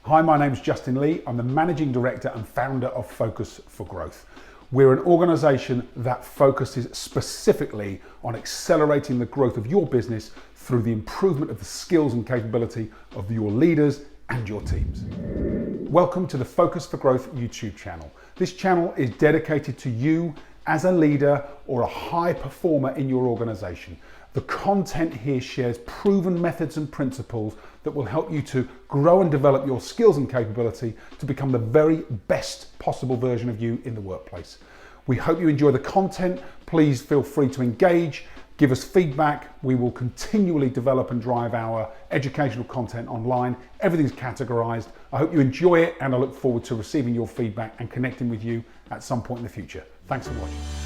Hi, my name's Justin Lee. I'm the Managing Director and founder of Focus4growth. We're an organisation that focuses specifically on accelerating the growth of your business through the improvement of the skills and capability of your leaders and your teams. Welcome to the Focus4growth YouTube channel. This channel is dedicated to you as a leader or a high performer in your organisation. The content here shares proven methods and principles that will help you to grow and develop your skills and capability to become the very best possible version of you in the workplace. We hope you enjoy the content. Please feel free to engage, give us feedback. We will continually develop and drive our educational content online. Everything's categorized. I hope you enjoy it, and I look forward to receiving your feedback and connecting with you at some point in the future. Thanks for watching.